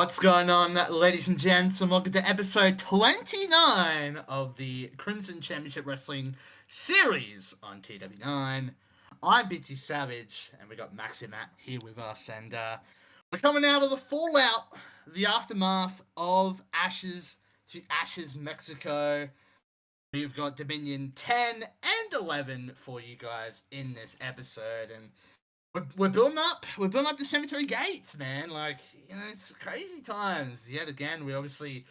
What's going on, ladies and gents, and welcome to episode 29 of the Crimson Championship Wrestling series on TEW9. I'm BT Savage, and we got Max and Matt here with us, and we're coming out of the fallout, the aftermath of Ashes to Ashes Mexico. We've got Dominion 10 and 11 for you guys in this episode, and we're building up. We're building up the cemetery gates, man. Like, it's crazy times. Yet again, we obviously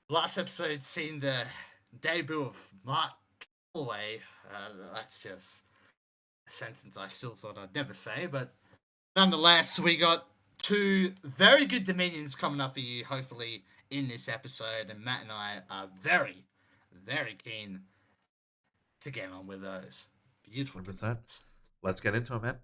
last episode seen the debut of Mark Calloway. That's just a sentence I still thought I'd never say, but nonetheless, we got two very good Dominions coming up for you, hopefully, in this episode, and Matt and I are very, very keen to get on with those. Beautiful 100%. Let's get into it, man.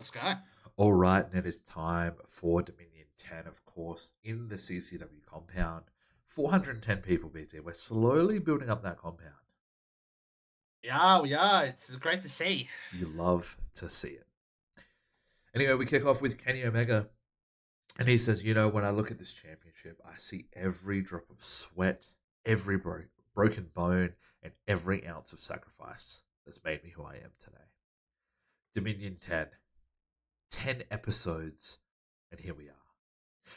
Let's go. All right, and it is time for Dominion 10, of course, in the CCW compound. 410 people, BT. We're slowly building up that compound. Yeah, we are. It's great to see. You love to see it. Anyway, we kick off with Kenny Omega. And he says, when I look at this championship, I see every drop of sweat, every broken bone, and every ounce of sacrifice that's made me who I am today. Dominion 10. 10 episodes, and here we are.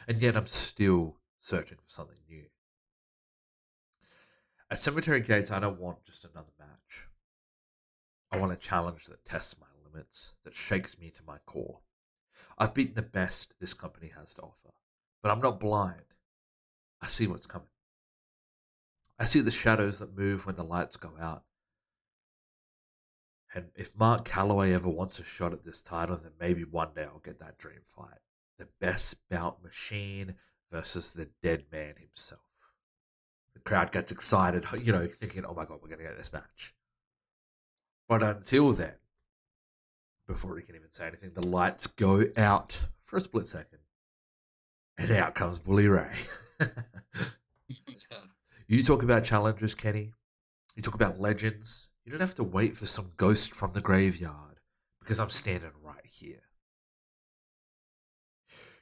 And yet I'm still searching for something new. At Cemetery Gates, I don't want just another match. I want a challenge that tests my limits, that shakes me to my core. I've beaten the best this company has to offer, but I'm not blind. I see what's coming. I see the shadows that move when the lights go out. And if Mark Calloway ever wants a shot at this title, then maybe one day I'll get that dream fight. The best bout machine versus the Deadman himself. The crowd gets excited, thinking, oh my God, we're going to get this match. But until then, before he can even say anything, the lights go out for a split second. And out comes Bully Ray. You talk about challengers, Kenny. You talk about legends. You don't have to wait for some ghost from the graveyard, because I'm standing right here.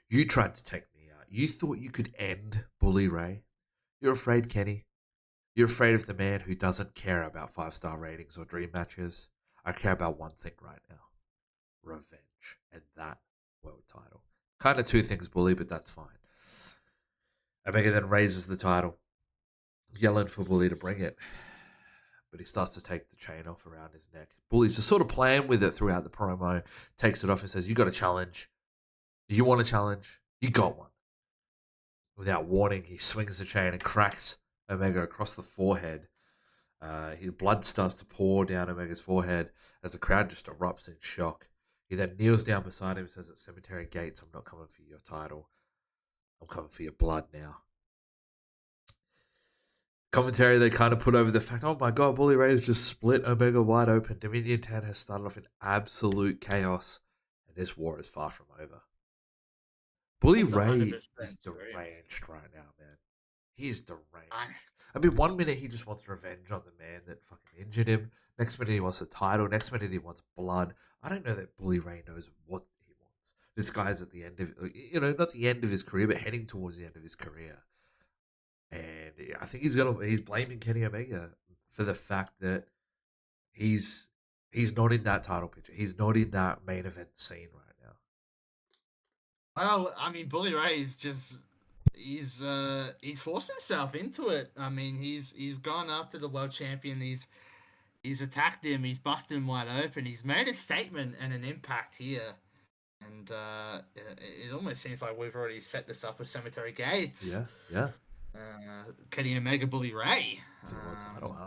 You tried to take me out. You thought you could end Bully Ray. You're afraid, Kenny. You're afraid of the man who doesn't care about 5-star ratings or dream matches. I care about one thing right now. Revenge. And that world title. Kind of two things, Bully, but that's fine. Omega then raises the title, yelling for Bully to bring it. But he starts to take the chain off around his neck. Bully's just sort of playing with it throughout the promo, takes it off and says, you got a challenge. You want a challenge? You got one. Without warning, he swings the chain and cracks Omega across the forehead. His blood starts to pour down Omega's forehead as the crowd just erupts in shock. He then kneels down beside him and says, at Cemetery Gates, I'm not coming for your title. I'm coming for your blood now. Commentary, they kind of put over the fact, oh my God, Bully Ray has just split Omega wide open. Dominion 10 has started off in absolute chaos, and this war is far from over. Bully Ray is deranged right now, man. He is deranged. I mean, one minute he just wants revenge on the man that fucking injured him. Next minute he wants a title. Next minute he wants blood. I don't know that Bully Ray knows what he wants. This guy's at the end of, not the end of his career, but heading towards the end of his career. And I think he's blaming Kenny Omega for the fact that he's not in that title picture. He's not in that main event scene right now. Well, I mean, Bully Ray is just he's forced himself into it. I mean, he's gone after the world champion. He's attacked him. He's busted him wide open. He's made a statement and an impact here. And it almost seems like we've already set this up with Cemetery Gates. Yeah. Kenny Omega, Bully Ray.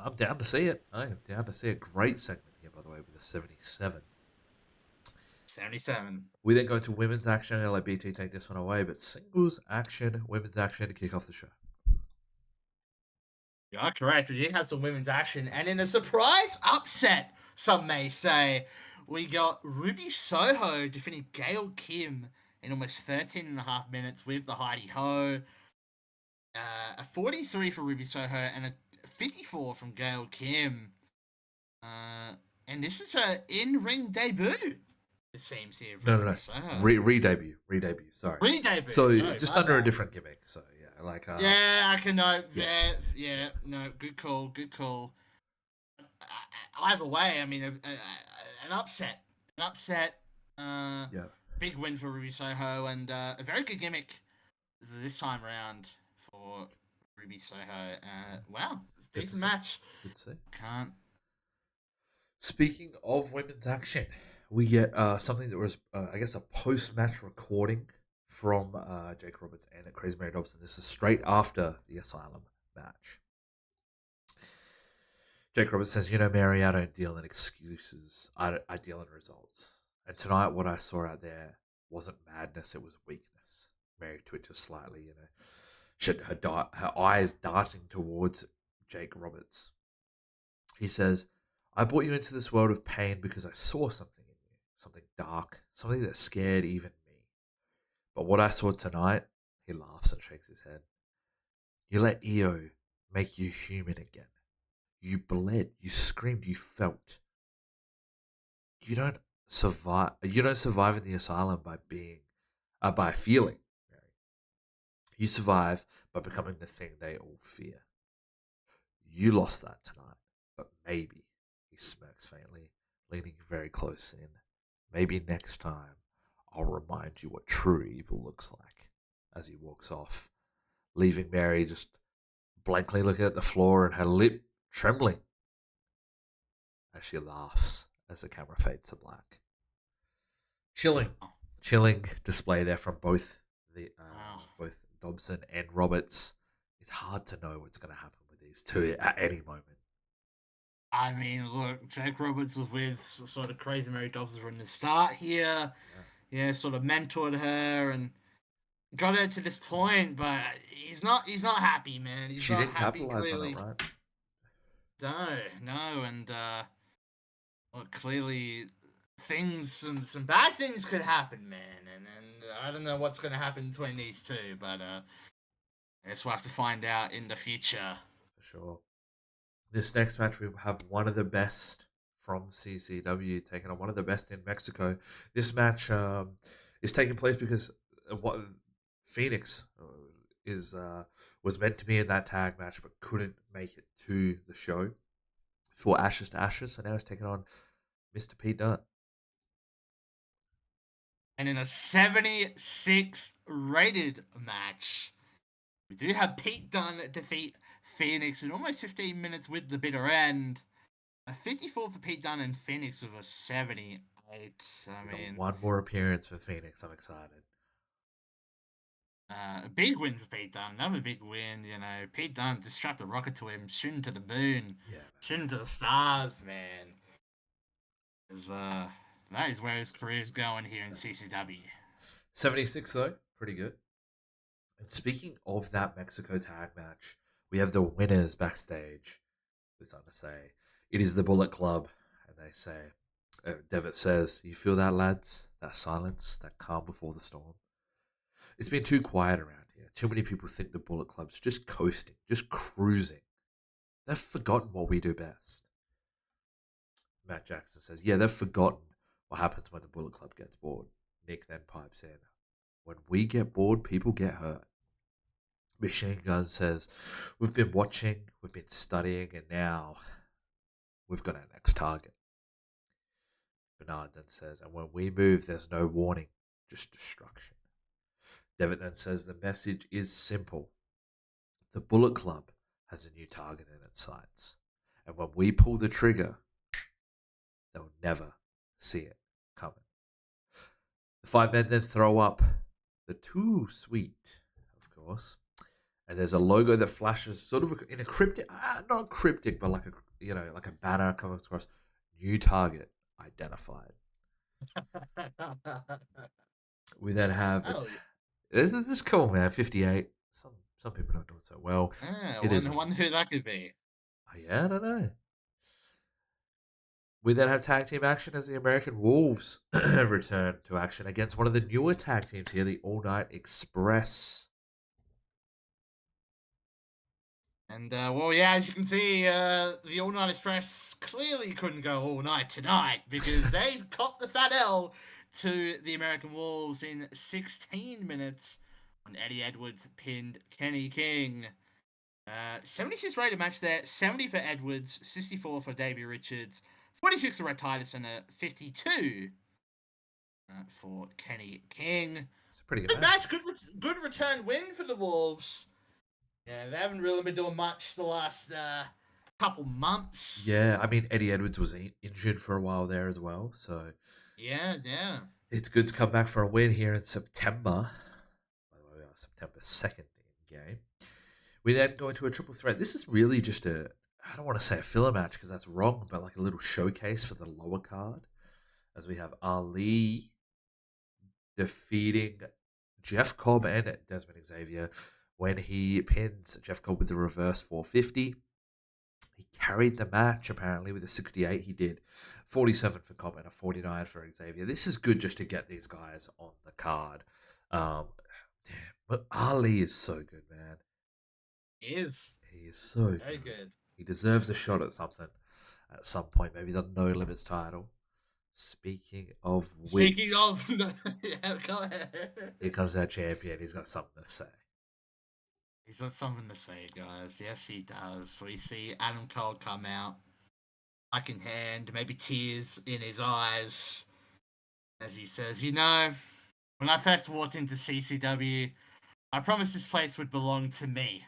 I'm down to see it. I am down to see a great segment here, by the way, with a 77. 77. We then go to women's action. I'll let BT take this one away, but singles action, women's action to kick off the show. You are correct. We did have some women's action, and in a surprise upset, some may say, we got Ruby Soho defeating Gail Kim in almost 13 and a half minutes with the Heidi Ho. A 43 for Ruby Soho and a 54 from Gail Kim. And this is her in-ring debut. it seems here from No, no, Ruby no. Soho. Re-debut. Sorry. Re-debut. So Sorry, just my under a bad. different gimmick. So yeah, like Yeah, I can know. yeah, Yeah. No, good call. Good call. Either way, I mean, an upset, an upset. Uh, yeah. Big win for Ruby Soho, and a very good gimmick this time around for Ruby Soho. Wow, it's a Good to decent see. match. Good to see. Can't. Speaking of women's action, we get something that was, I guess, a post-match recording from Jake Roberts and Crazy Mary Dobson. This is straight after the Asylum match. Jake Roberts says, Mary, I don't deal in excuses. I deal in results. And tonight, what I saw out there wasn't madness, it was weakness. Mary twitches slightly, She had her eyes darting towards Jake Roberts. He says, I brought you into this world of pain because I saw something in you, something dark, something that scared even me. But what I saw tonight, he laughs and shakes his head. You let EO make you human again. You bled, you screamed, you felt. You don't survive. You don't survive in the asylum by feeling. You survive by becoming the thing they all fear. You lost that tonight, but maybe, he smirks faintly, leaning very close in. Maybe next time I'll remind you what true evil looks like. As he walks off, leaving Mary just blankly looking at the floor and her lip trembling as she laughs as the camera fades to black. Chilling display there from both both Dobson and Roberts. It's hard to know what's going to happen with these two at any moment. I mean, look, Jake Roberts was with sort of Crazy Mary Dobson from the start here. Yeah, sort of mentored her and got her to this point, but he's not happy, man. He's She not didn't happy, capitalize clearly. on it, right? No, and well, clearly some bad things could happen, man, and I don't know what's gonna happen between these two, but I guess we'll have to find out in the future. For sure. This next match, we have one of the best from CCW taking on one of the best in Mexico. This match is taking place because what Phoenix is was meant to be in that tag match but couldn't make it to the show for Ashes to Ashes, so now he's taking on Mr. Pete Dunne. And in a 76 rated match, we do have Pete Dunne defeat Phoenix in almost 15 minutes with the bitter end. A 54 for Pete Dunne and Phoenix with a 78. I mean, one more appearance for Phoenix. I'm excited. A big win for Pete Dunne. Another big win. Pete Dunne just strapped a rocket to him, shooting to the moon, shooting to the stars, man. That is where his career is going here in CCW. 76 though, pretty good. And speaking of that Mexico tag match, we have the winners backstage. With something to say. It is the Bullet Club, and they say, Devitt says, "You feel that, lads? That silence, that calm before the storm? It's been too quiet around here. Too many people think the Bullet Club's just coasting, just cruising. They've forgotten what we do best." Matt Jackson says, "Yeah, they've forgotten what happens when the Bullet Club gets bored." Nick then pipes in, "When we get bored, people get hurt." Machine Gun says, "We've been watching, we've been studying, and now we've got our next target." Bernard then says, "And when we move, there's no warning, just destruction." Devitt then says, "The message is simple. The Bullet Club has a new target in its sights. And when we pull the trigger, they'll never see it coming." The five men then throw up the Too Sweet, of course. And there's a logo that flashes sort of in a cryptic, not cryptic, but like a banner comes across. New target identified. We then have this is cool, man. 58. Some people don't do it so well. Yeah, It is wonder who that could be. Yeah, I don't know. We then have tag team action as the American Wolves return to action against one of the newer tag teams here, the All Night Express. And, as you can see, the All Night Express clearly couldn't go all night tonight because they copped the fat L to the American Wolves in 16 minutes when Eddie Edwards pinned Kenny King. 76 rated match there, 70 for Edwards, 64 for Davey Richards, 46 for Red Titus, and a 52 for Kenny King. It's a pretty good Good match. match, good return win for the Wolves. Yeah, they haven't really been doing much the last couple months. Yeah, I mean Eddie Edwards was injured for a while there as well, so Yeah. it's good to come back for a win here in September. By the way, we are September 2nd in game. We then go into a triple threat. This is really just I don't want to say a filler match because that's wrong, but like a little showcase for the lower card. As we have Ali defeating Jeff Cobb and Desmond Xavier when he pins Jeff Cobb with the reverse 450. He carried the match apparently with a 68. He did 47 for Cobb and a 49 for Xavier. This is good just to get these guys on the card. Damn, but Ali is so good, man. He is. He is so Very good. He deserves a shot at something at some point. Maybe the No Limits title. Speaking of which, Speaking of, yeah, go ahead. here comes our champion. He's got something to say. He's got something to say, guys. Yes, he does. We see Adam Cole come out, mic in hand, maybe tears in his eyes, as he says, "You know, when I first walked into CCW, I promised this place would belong to me.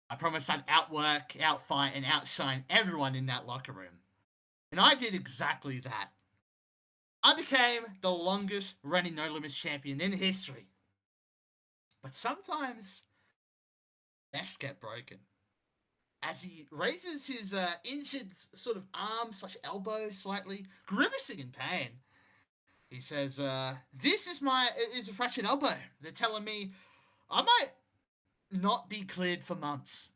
I promised I'd outwork, outfight, and outshine everyone in that locker room. And I did exactly that. I became the longest running No Limits champion in history. But sometimes, best get broken." As he raises his injured sort of arm slash elbow slightly, grimacing in pain, he says, "This is a fractured elbow. They're telling me I might not be cleared for months.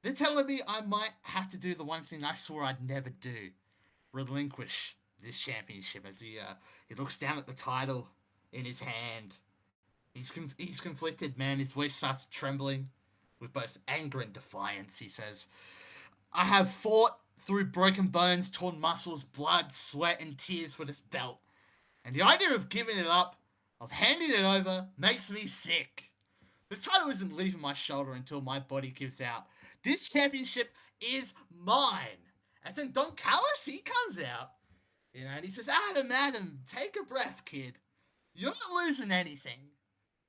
They're telling me I might have to do the one thing I swore I'd never do: relinquish this championship." As he looks down at the title in his hand, he's conflicted, man. His voice starts trembling with both anger and defiance. He says, "I have fought through broken bones, torn muscles, blood, sweat, and tears for this belt. And the idea of giving it up, of handing it over, makes me sick. This title isn't leaving my shoulder until my body gives out. This championship is mine." And then Don Callis, he comes out, and he says, Adam, take a breath, kid. You're not losing anything.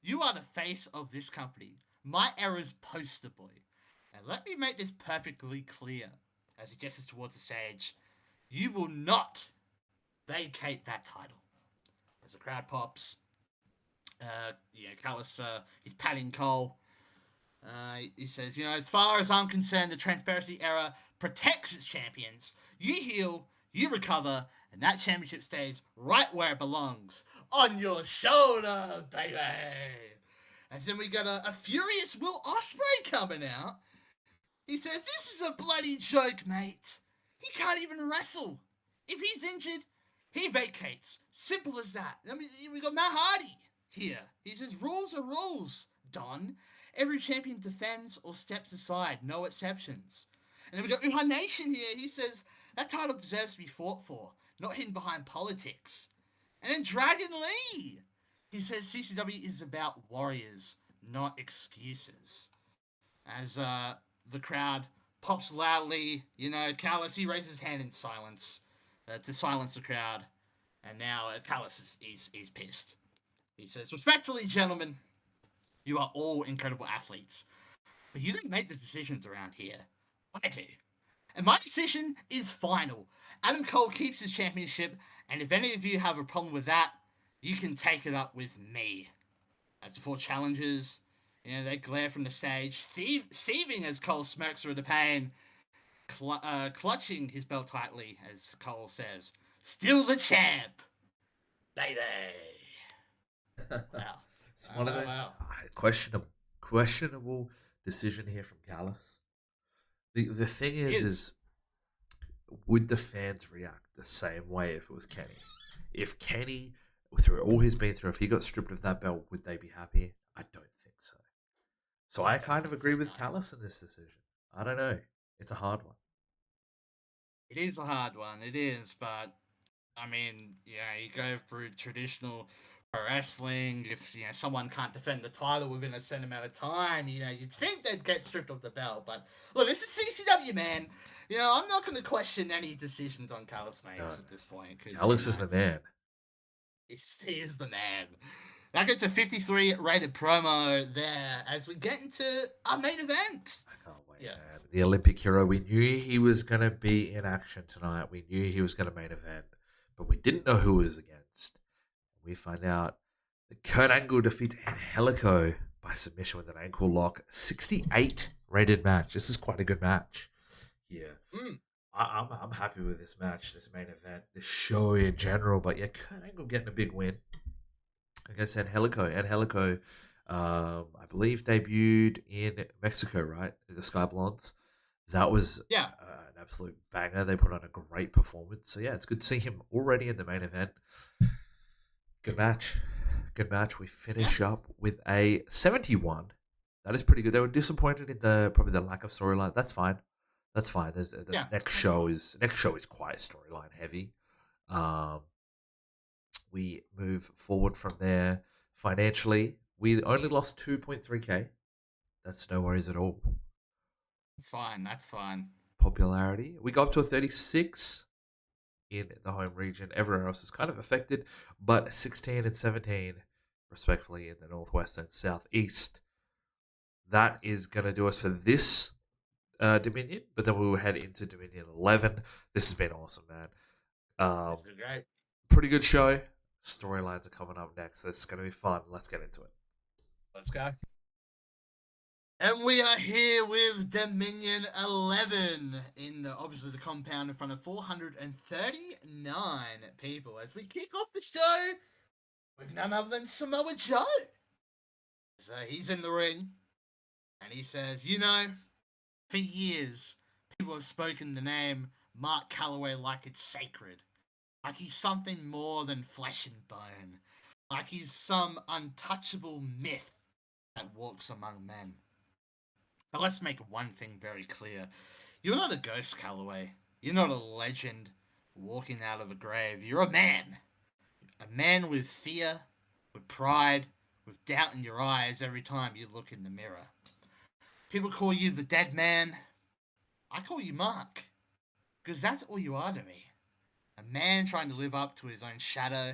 You are the face of this company, my era's poster boy. And let me make this perfectly clear," as he gestures towards the stage, "you will not vacate that title." As the crowd pops, Callis, he's patting Cole. He says, "As far as I'm concerned, the Transparency era protects its champions. You heal, you recover, and that championship stays right where it belongs, on your shoulder, baby." And then we got a furious Will Ospreay coming out. He says, "This is a bloody joke, mate. He can't even wrestle. If he's injured, he vacates. Simple as that." I mean, we got Matt Hardy here. He says, "Rules are rules, Don. Every champion defends or steps aside, no exceptions." And then we got Uhaa Nation here. He says, "That title deserves to be fought for, not hidden behind politics." And then Dragon Lee. He says CCW is about warriors, not excuses. As the crowd pops loudly, Callis, he raises his hand in silence to silence the crowd. And now Callis is pissed. He says, "Respectfully, gentlemen, you are all incredible athletes, but you don't make the decisions around here. I do. And my decision is final. Adam Cole keeps his championship, and if any of you have a problem with that, you can take it up with me." As the four challengers, they glare from the stage, seething as Cole smirks through the pain, clutching his belt tightly as Cole says, "Still the champ, baby." Wow. It's one of those Wow. questionable decision here from Callis. The thing is would the fans react the same way if it was Kenny? If Kenny, through all he's been through, if he got stripped of that belt, would they be happy? I don't think so. So I kind of agree with Callis in this decision. I don't know. It's a hard one. It is a hard one. It is, but I mean, you go through traditional pro wrestling. If someone can't defend the title within a certain amount of time, you'd think they'd get stripped of the belt. But look, this is CCW, man. I'm not going to question any decisions on Carlos No, no. makes at this point because Callis is the man. he is the man. That gets a 53 rated promo there as we get into our main event. I can't wait, Yeah. man. The Olympic hero. We knew he was going to be in action tonight. We knew he was going to main event, but we didn't know who he was against. We find out that Kurt Angle defeats Angelico by submission with an ankle lock. 68 rated match. This is quite a good match. Yeah. Mm. I'm happy with this match, this main event, this show in general. But yeah, Kurt Angle getting a big win against Angelico. Angelico, I believe, debuted in Mexico, right? The Sky Blondes. That was Yeah. an absolute banger. They put on a great performance. So yeah, it's good to see him already in the main event. Good match. Good match. We finish up with a 71. That is pretty good. They were disappointed in probably the lack of storyline. That's fine. That's fine. The next show is quite storyline heavy. We move forward from there financially. We only lost 2.3k. That's no worries at all. It's fine. That's fine. Popularity. We got up to a 36 in the home region. Everywhere else is kind of affected, but 16 and 17 respectfully in the northwest and southeast. That is going to do us for this Dominion, but then we will head into Dominion 11. This has been awesome, man. It's been great. Pretty good show. Storylines are coming up next. This is going to be fun. Let's get into it. Let's go. And we are here with Dominion 11 in obviously the compound in front of 439 people as we kick off the show with none other than Samoa Joe. So he's in the ring and he says, for years, people have spoken the name Mark Calloway like it's sacred. Like he's something more than flesh and bone. Like he's some untouchable myth that walks among men. But let's make one thing very clear. You're not a ghost, Calloway. You're not a legend walking out of a grave. You're a man. A man with fear, with pride, with doubt in your eyes every time you look in the mirror. People call you the Deadman. I call you Mark. Because that's all you are to me. A man trying to live up to his own shadow,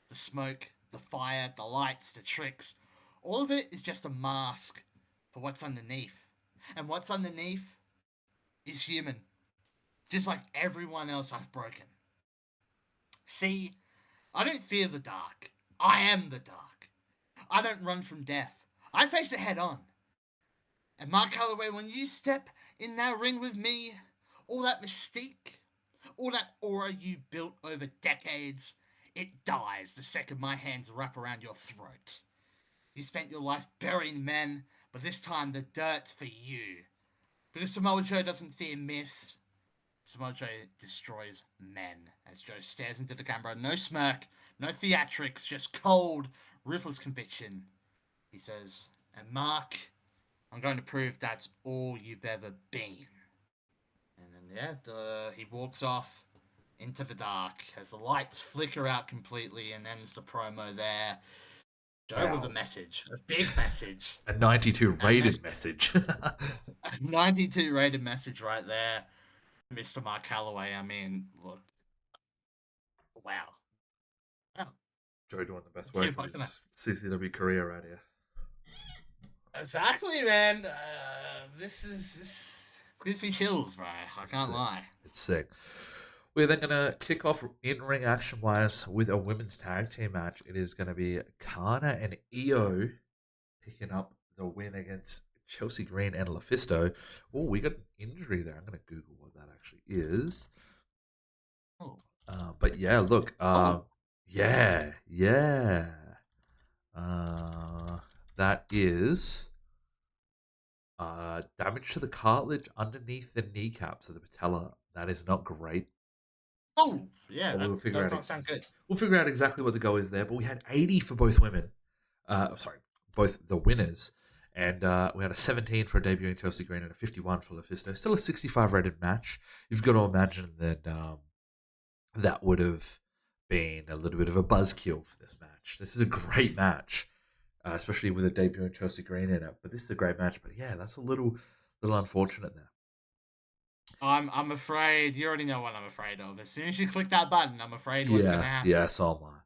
the smoke, the fire, the lights, the tricks. All of it is just a mask for what's underneath. And what's underneath is human. Just like everyone else I've broken. See, I don't fear the dark. I am the dark. I don't run from death. I face it head on. And Mark Calloway, when you step in that ring with me, all that mystique, all that aura you built over decades, it dies the second my hands wrap around your throat. You spent your life burying men, but this time the dirt's for you. Because Samoa Joe doesn't fear myths. Samoa Joe destroys men. As Joe stares into the camera, no smirk, no theatrics, just cold, ruthless conviction. He says, and Mark, I'm going to prove that's all you've ever been. And then, he walks off into the dark as the lights flicker out completely and ends the promo there. Joe with a message, a big message. A 92 rated message. A 92 rated message right there. Mr. Mark Calloway, I mean, look. Wow. Joe doing the best work for his CCW career right here. Exactly, man. This gives me chills, bro. I can't lie. It's sick. We're then going to kick off in-ring action-wise with a women's tag team match. It is going to be Kana and aew picking up the win against Chelsea Green and LuFisto. Oh, we got an injury there. I'm going to Google what that actually is. Oh. But yeah, look. Yeah. That is damage to the cartilage underneath the kneecap, so the patella. That is not great. Oh, yeah, that does not sound good. We'll figure out exactly what the goal is there, but we had 80 for both women. Both the winners. And we had a 17 for debuting Chelsea Green and a 51 for LuFisto. Still a 65 rated match. You've got to imagine that that would have being a little bit of a buzzkill for this match. This is a great match, especially with a debuting Chelsea Green in it. But this is a great match. But yeah, that's a little unfortunate there. I'm afraid you already know what I'm afraid of. As soon as you click that button, I'm afraid what's gonna Yeah, happen. yeah, so am I.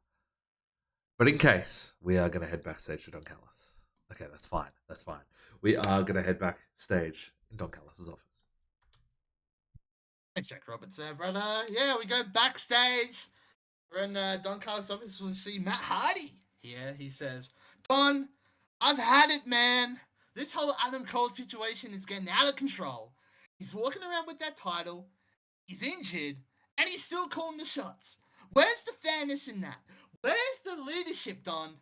But in case, we are going to head backstage to Don Callis. Okay, that's fine. That's fine. We are going to head backstage in Don Callis' office. Thanks, Jack Roberts, brother. Yeah, we go backstage. We're in Don Carlos' office to see Matt Hardy. Here, he says, Don, I've had it, man. This whole Adam Cole situation is getting out of control. He's walking around with that title. He's injured, and he's still calling the shots. Where's the fairness in that? Where's the leadership, Don?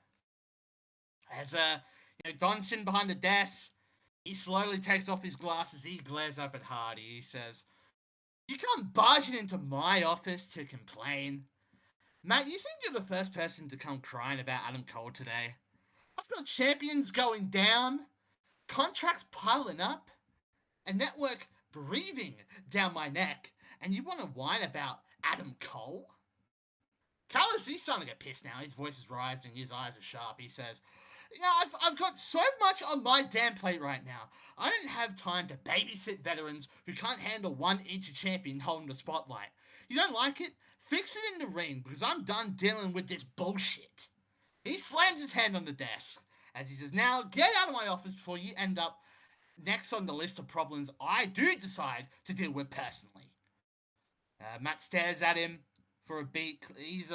As Don's sitting behind the desk, he slowly takes off his glasses. He glares up at Hardy. He says, "You come barging into my office to complain. Matt, you think you're the first person to come crying about Adam Cole today? I've got champions going down, contracts piling up, a network breathing down my neck, and you want to whine about Adam Cole?" Callis, he's starting to get pissed now. His voice is rising. His eyes are sharp. He says, I've got so much on my damn plate right now. I don't have time to babysit veterans who can't handle one inch champion holding the spotlight. You don't like it? Fix it in the ring, because I'm done dealing with this bullshit. He slams his hand on the desk as he says, now get out of my office before you end up next on the list of problems I do decide to deal with personally. Matt stares at him for a beat. He's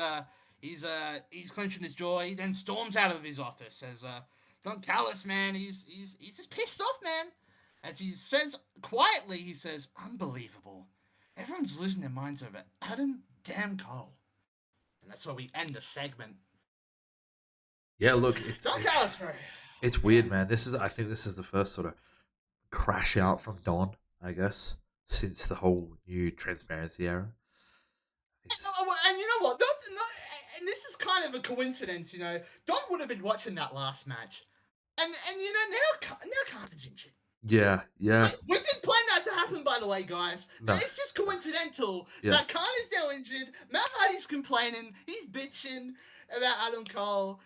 clenching his jaw. He then storms out of his office as Don Callis, man, he's just pissed off, man. As he says quietly, he says, "Unbelievable. Everyone's losing their minds over Adam damn Cole." And that's where we end the segment. Yeah, look, Don Callis, bro. It's weird, man. I think this is the first sort of crash out from Don, I guess, since the whole new transparency era. And you know what? And this is kind of a coincidence, Don would have been watching that last match. And now Carter's injured. Yeah. We didn't plan that to happen, by the way, guys. No. It's just coincidental that Khan is now injured. Matt Hardy's complaining. He's bitching about Adam Cole.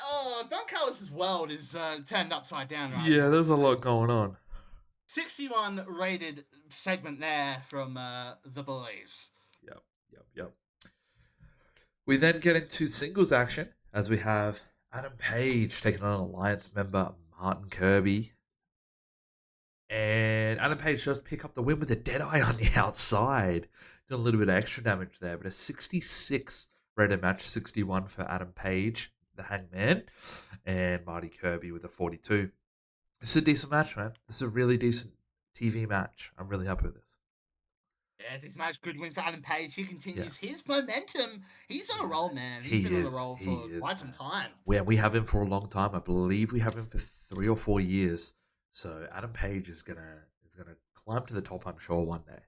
Oh, Don Callis' world is turned upside down right now. Yeah, there's a lot going on. 61 rated segment there from the boys. Yep. We then get into singles action as we have Adam Page taking on Alliance member Martin Kirby. And Adam Page does pick up the win with a Deadeye on the outside. Doing a little bit of extra damage there, but a 66 rated match, 61 for Adam Page, the Hangman, and Marty Kirby with a 42. This is a decent match, man. This is a really decent TV match. I'm really happy with this. Yeah, this match, good win for Adam Page. He continues his momentum. He's on a roll, man. He been is. on a roll for quite some time. We have him for a long time. I believe we have him for 3 or 4 years. So Adam Page is gonna climb to the top, I'm sure, one day.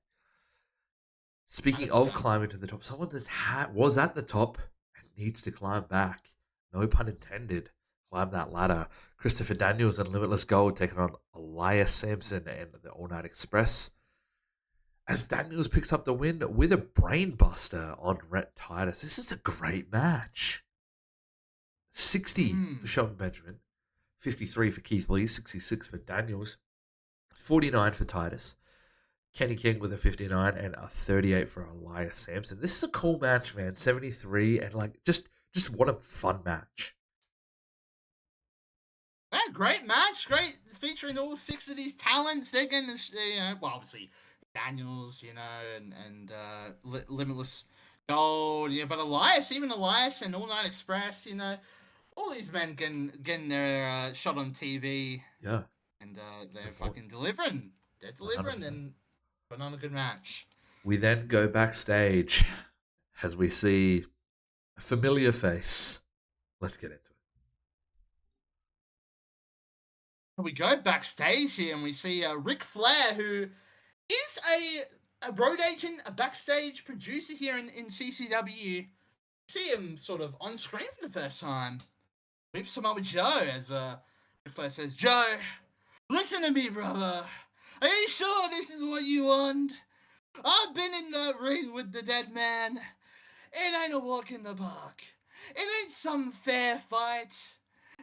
Speaking 100%. Of climbing to the top, someone that was at the top and needs to climb back. No pun intended. Climb that ladder. Christopher Daniels and Limitless Gold taking on Elias Sampson and the All Night Express. As Daniels picks up the win with a brainbuster on Rhett Titus. This is a great match. 60 for Shelton Benjamin, 53 for Keith Lee, 66 for Daniels, 49 for Titus, Kenny King with a 59 and a 38 for Elias Sampson. This is a cool match, man. 73 and just what a fun match. Yeah, great match. Great, featuring all 6 of these talents. They're going to, obviously Daniels, and Limitless Gold, but Elias and All Night Express, all these men getting their shot on TV. Yeah. And they're fucking delivering. They're delivering 100%. And putting on a good match. We then go backstage as we see a familiar face. Let's get into it. We go backstage here and we see Ric Flair, who is a road agent, a backstage producer here in CCW. See him sort of on screen for the first time. Leaves him up with Joe as Ric Flair says, "Joe, listen to me, brother. Are you sure this is what you want? I've been in the ring with the Deadman. It ain't a walk in the park. It ain't some fair fight.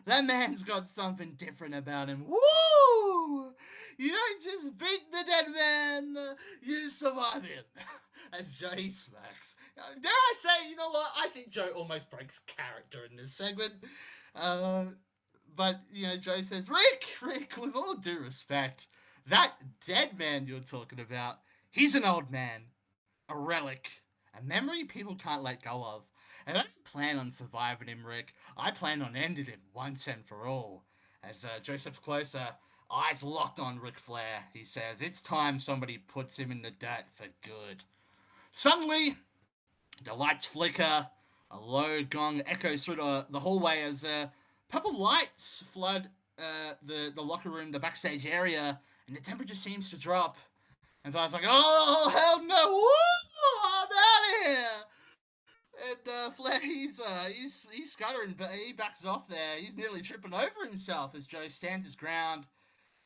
That man's got something different about him. Woo! You don't just beat the dead man, you survive him. As Joe smacks. Dare I say, you know what? I think Joe almost breaks character in this segment. But, Joe says, Rick, with all due respect, that dead man you're talking about, he's an old man, a relic, a memory people can't let go of. And I don't plan on surviving him, Rick. I plan on ending him once and for all. As Joe steps closer, eyes locked on Ric Flair, he says, it's time somebody puts him in the dirt for good. Suddenly, the lights flicker, a low gong echoes through the hallway as purple lights flood the locker room, the backstage area, and the temperature seems to drop. And I was like, oh, hell no! Woo! I'm out of here! And Flair, he's scuttering, but he backs off there. He's nearly tripping over himself as Joe stands his ground,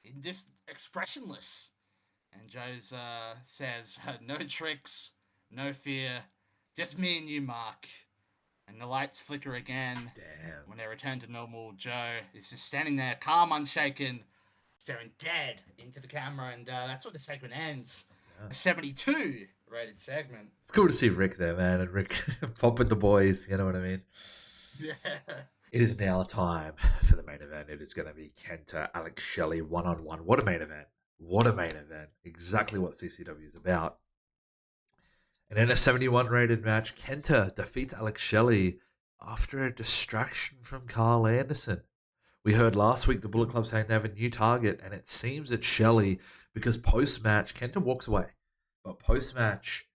in just expressionless. And Joe says, no tricks, no fear, just me and you, Mark. And the lights flicker again. Damn. When they return to normal, Joe is just standing there, calm, unshaken, staring dead into the camera, and that's where the segment ends. Yeah. A 72 rated segment. It's cool to see Rick there, man, and Rick popping the boys, you know what I mean? Yeah. It is now time for the main event. It is going to be Kenta, Alex Shelley, one-on-one. What a main event. What a main event. Exactly what CCW is about. And in a 71 rated match, Kenta defeats Alex Shelley after a distraction from Carl Anderson. We heard last week the Bullet Club saying they have a new target, and it seems it's Shelley, because post-match, Kenta walks away. But post-match,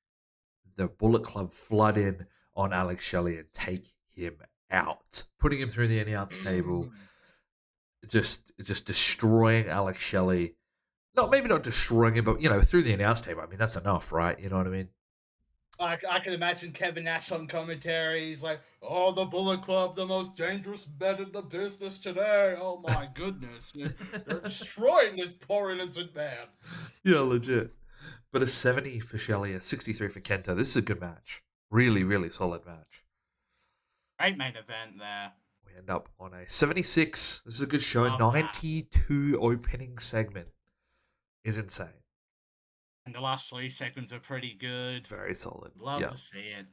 the Bullet Club flood in on Alex Shelley and take him out, putting him through the announce table, just destroying Alex Shelley. Maybe not destroying him, but, through the announce table. I mean, that's enough, right? You know what I mean? I can imagine Kevin Nash on commentary. He's like, oh, the Bullet Club, the most dangerous men in the business today. Oh, my goodness. They're destroying this poor innocent man. Yeah, legit. But a 70 for Shelley, a 63 for Kenta. This is a good match. Really, really solid match. Great main event there. We end up on a 76. This is a good show. 92 opening segment is insane. And the last 3 segments are pretty good. Very solid. Love to see it.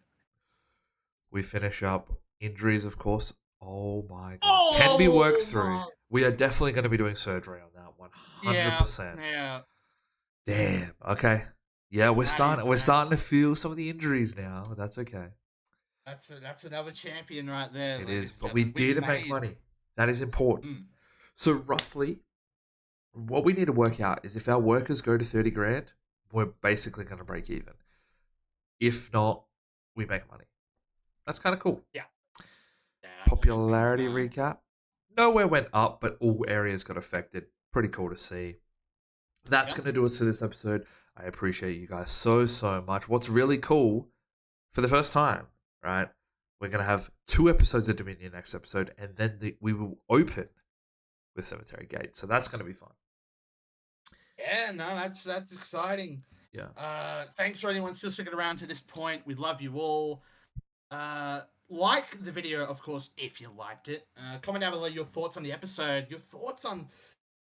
We finish up injuries, of course. Oh my god. Can be worked through. We are definitely going to be doing surgery on that one. 100%. Yeah. Damn. Okay. Yeah, we're starting to feel some of the injuries now. That's okay. That's another champion right there. It is, but we did make money. That is important. So roughly, what we need to work out is if our workers go to 30 grand, we're basically going to break even. If not, we make money. That's kind of cool. Yeah. Popularity recap. Nowhere went up, but all areas got affected. Pretty cool to see. That's going to do us for this episode. I appreciate you guys so much. What's really cool, for the first time, right? We're going to have 2 episodes of Dominion next episode, and then we will open with Cemetery Gate. So that's going to be fun. Yeah, no, that's exciting. Yeah. Thanks for anyone still sticking around to this point. We love you all. Like the video, of course, if you liked it. Comment down below your thoughts on the episode. Your thoughts on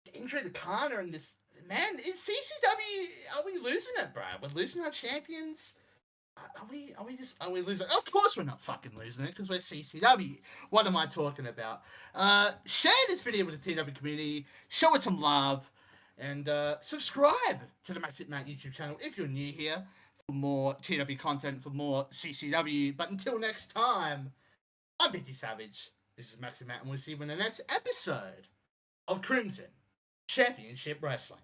the injury to Kana and this. Man, is CCW, are we losing it, bro? We're losing our champions? Are we losing it? Of course we're not fucking losing it, because we're CCW. What am I talking about? Share this video with the TW community. Show it some love. And subscribe to the Max It Matt YouTube channel if you're new here for more TW content, for more CCW. But until next time, I'm BT Savage. This is Max It Matt, and we'll see you in the next episode of Crimson Championship Wrestling.